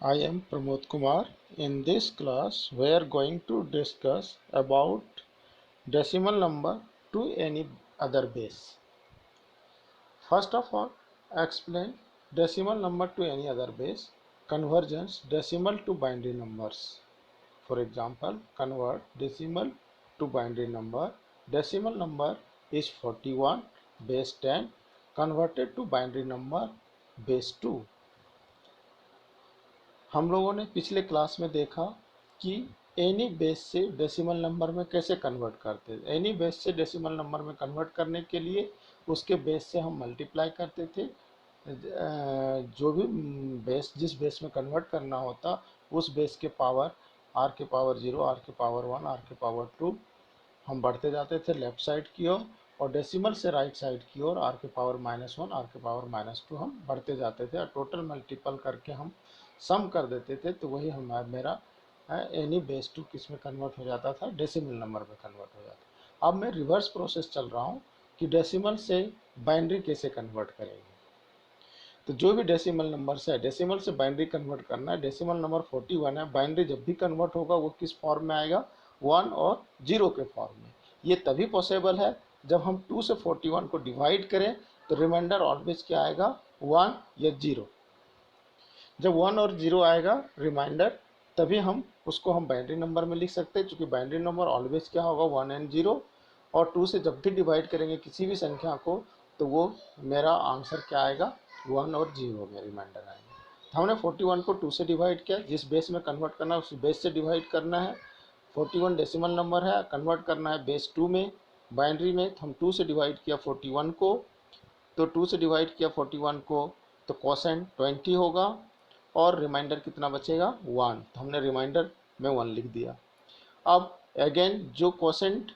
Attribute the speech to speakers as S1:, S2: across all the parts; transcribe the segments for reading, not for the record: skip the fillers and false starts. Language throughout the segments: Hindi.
S1: I am Pramod Kumar. In this class, we are going to discuss about decimal number to any other base. First of all, explain decimal number to any other base, convergence decimal to binary numbers. For example, convert decimal to binary number. Decimal number is 41 base 10 converted to binary number base 2. हम लोगों ने पिछले क्लास में देखा कि एनी बेस से डेसिमल नंबर में कैसे कन्वर्ट करते थे। एनी बेस से डेसिमल नंबर में कन्वर्ट करने के लिए उसके बेस से हम मल्टीप्लाई करते थे। जो भी बेस जिस बेस में कन्वर्ट करना होता उस बेस के पावर आर के पावर 0, आर के पावर 1, आर के पावर 2 हम बढ़ते जाते थे लेफ्ट साइड की ओर, और डेसिमल से राइट साइड की ओर आर के पावर -1, आर के पावर -2 हम बढ़ते जाते थे, और टोटल मल्टीपल करके हम सम कर देते थे। तो वही हमारा मेरा एनी बेस टू किस में कन्वर्ट हो जाता था, डेसिमल नंबर में कन्वर्ट हो जाता। अब मैं रिवर्स प्रोसेस चल रहा हूँ कि डेसिमल से बाइनरी कैसे कन्वर्ट करेंगे। तो जो भी डेसिमल नंबर से है, डेसिमल से बाइनरी कन्वर्ट करना है। डेसिमल नंबर 41 है, बाइनरी जब भी कन्वर्ट होगा वो किस फॉर्म में आएगा, 1 और 0 के फॉर्म में। ये तभी पॉसिबल है जब हम 2 से 41 को डिवाइड करें तो रिमाइंडर ऑलवेज क्या आएगा, 1 या 0। जब 1 और 0 आएगा रिमाइंडर, तभी हम उसको हम बाइनरी नंबर में लिख सकते हैं, क्योंकि बाइनरी नंबर ऑलवेज क्या होगा, 1 एंड 0। और 2 से जब भी डिवाइड करेंगे किसी भी संख्या को तो वो मेरा आंसर क्या आएगा, 1 और 0 में रिमाइंडर आएगा। तो हमने 41 को 2 से डिवाइड किया, जिस बेस में कन्वर्ट करना है उस बेस से डिवाइड करना है। 41 डेसिमल नंबर है, कन्वर्ट करना है बेस 2 में, बाइनरी में। तो हम 2 से डिवाइड किया 41 को, तो 2 से डिवाइड किया 41 को तो कोसेंट 20 होगा, और रिमाइंडर कितना बचेगा, 1। तो हमने रिमाइंडर में 1 लिख दिया। अब अगेन जो कोसेंट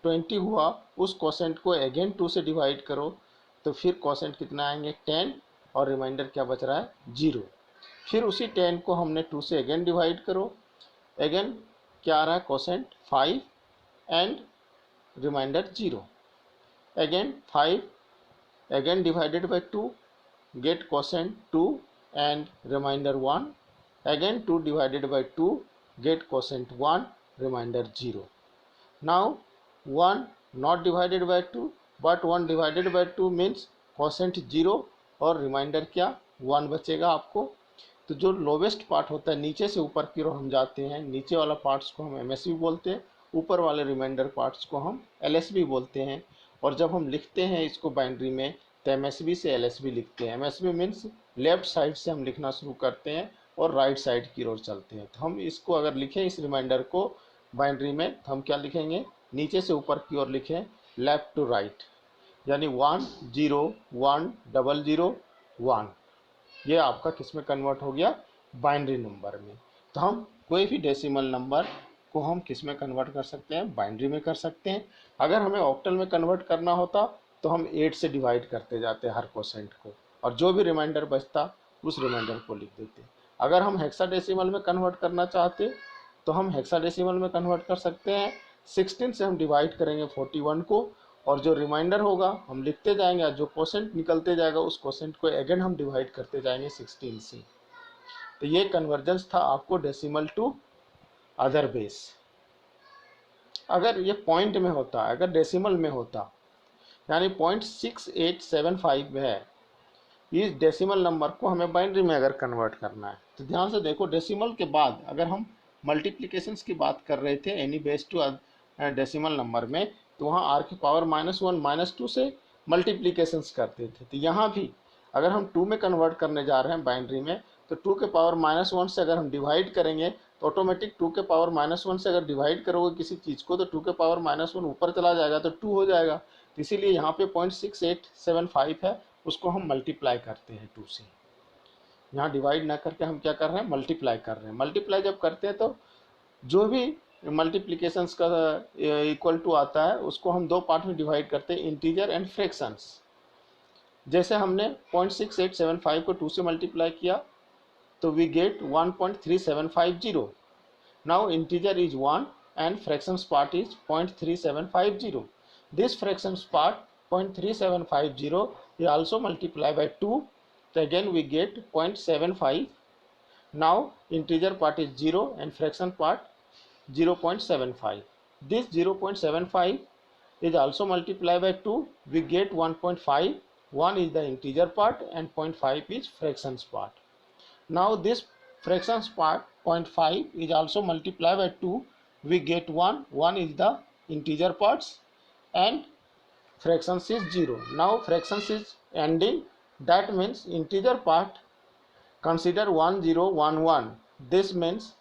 S1: 20 हुआ उस कोसेंट को अगेन 2 से डिवाइड करो, तो फिर कोसेंट कितना आएंगे, 10, और रिमाइंडर क्या बच रहा है, 0। फिर उसी 10 को हमने 2 से अगेन डिवाइड करो, अगेन क्या आ रहा है, quotient 5 and remainder 0। Again 5 again divided by 2, get quotient 2 and remainder 1, again 2 divided by 2, get quotient 1, remainder 0. Now 1 not divided by 2 but 1 divided by 2 means quotient 0 और रिमाइंडर क्या, 1 बचेगा आपको। तो जो लोवेस्ट पार्ट होता है, नीचे से ऊपर की ओर हम जाते हैं, नीचे वाला पार्ट्स को हम एमएसबी बोलते हैं, ऊपर वाले रिमाइंडर पार्ट्स को हम एलएसबी बोलते हैं। और जब हम लिखते हैं इसको बाइनरी में तो एमएसबी से एलएसबी लिखते हैं। एमएसबी मीन्स लेफ्ट साइड से हम लिखना शुरू करते हैं और राइट साइड की ओर चलते हैं। तो हम इसको अगर लिखें इस रिमाइंडर को बाइनरी में तो हम क्या लिखेंगे, नीचे से ऊपर की ओर लिखें, लेफ्ट टू राइट, यानी 1 0 1 0 0 1। ये आपका किस में कन्वर्ट हो गया, बाइनरी नंबर में। तो हम कोई भी डेसिमल नंबर को हम किस में कन्वर्ट कर सकते हैं, बाइनरी में कर सकते हैं। अगर हमें ऑक्टल में कन्वर्ट करना होता तो हम 8 से डिवाइड करते जाते हर कोसेंट को, और जो भी रिमाइंडर बचता उस रिमाइंडर को लिख देते। अगर हम हेक्साडेसिमल में कन्वर्ट करना चाहते तो हम हेक्साडेसिमल में कन्वर्ट कर सकते हैं। 16 से हम डिवाइड करेंगे 41 को, और जो रिमाइंडर होगा हम लिखते जाएंगे, जो क्वोशेंट निकलते जाएगा उस क्वोशेंट को अगेन हम डिवाइड करते जाएंगे 16 से। तो ये कन्वर्जेंस था आपको डेसिमल टू अदर बेस। अगर ये पॉइंट में होता, अगर डेसिमल में होता, यानी 0.6875 है, इस डेसिमल नंबर को हमें बाइनरी में अगर कन्वर्ट करना है तो ध्यान से देखो, डेसिमल के बाद अगर हम मल्टीप्लिकेशंस की बात कर रहे थे any base to decimal number में, तो वहाँ आर की पावर -1 -2 से मल्टीप्लिकेशंस करते थे। तो यहाँ भी अगर हम 2 में कन्वर्ट करने जा रहे हैं बाइनरी में, तो 2 के पावर -1 से अगर हम डिवाइड करेंगे तो ऑटोमेटिक 2 के पावर -1 से अगर डिवाइड करोगे किसी चीज़ को तो 2 के पावर -1 ऊपर चला जाएगा तो 2 हो जाएगा। तो इसीलिए यहाँ पे 0.6875 है, उसको हम मल्टीप्लाई करते हैं 2 से। यहाँ डिवाइड ना करके हम क्या कर रहे हैं, मल्टीप्लाई कर रहे हैं। मल्टीप्लाई जब करते हैं तो जो भी मल्टीप्लिकेशंस का इक्वल टू आता है उसको हम 2 पार्ट में डिवाइड करते हैं, इंटीजर एंड फ्रैक्शंस। जैसे हमने 0.6875 को 2 से मल्टीप्लाई किया तो we get 1.3750। Now integer is 1 and fractions part is 0.3750. This fractions part 0.3750 we also multiply by 2, so again we get 0.75. Now integer part is 0 and fraction part 0.75. This 0.75 is also multiplied by 2. We get 1.5. 1 is the integer part and 0.5 is fractions part. Now this fractions part 0.5 is also multiplied by 2. We get 1. 1 is the integer parts and fractions is 0. Now fractions is ending. That means integer part consider 1011. This means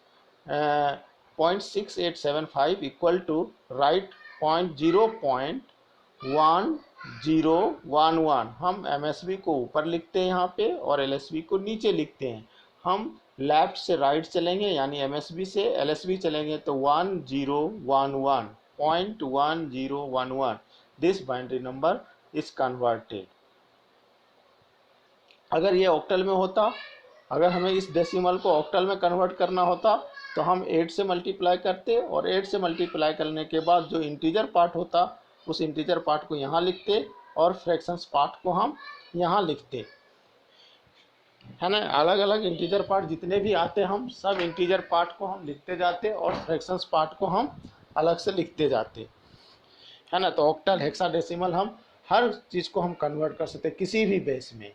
S1: 0.6875 equal to write 0.1011. हम MSB को ऊपर लिखते हैं यहाँ पे और LSB को नीचे लिखते हैं. हम लेफ्ट से राइट चलेंगे यानी MSB से LSB चलेंगे तो 1011.1011. This binary number is converted. अगर ये ऑक्टल में होता, अगर हमें इस डेसिमल को ऑक्टल में कन्वर्ट करना होता तो हम 8 से मल्टीप्लाई करते और 8 से मल्टीप्लाई करने के बाद जो इंटीजर पार्ट होता उस इंटीजर पार्ट को यहाँ लिखते और फ्रैक्शंस पार्ट को हम यहाँ लिखते, है ना. अलग अलग इंटीजर पार्ट जितने भी आते हम सब इंटीजर पार्ट को हम लिखते जाते और फ्रैक्शंस पार्ट को हम अलग से लिखते जाते, है ना. तो ऑक्टल हेक्साडेसिमल हम हर चीज़ को हम कन्वर्ट कर सकते किसी भी बेस में.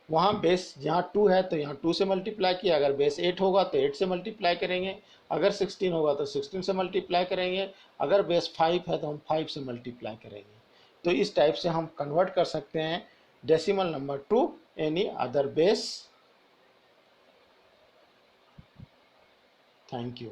S1: वहाँ बेस यहाँ 2 है तो यहाँ 2 से मल्टीप्लाई किया, अगर बेस 8 होगा तो 8 से मल्टीप्लाई करेंगे, अगर 16 होगा तो 16 से मल्टीप्लाई करेंगे, अगर बेस 5 है तो हम 5 से मल्टीप्लाई करेंगे. तो इस टाइप से हम कन्वर्ट कर सकते हैं decimal number two any other base. Thank you.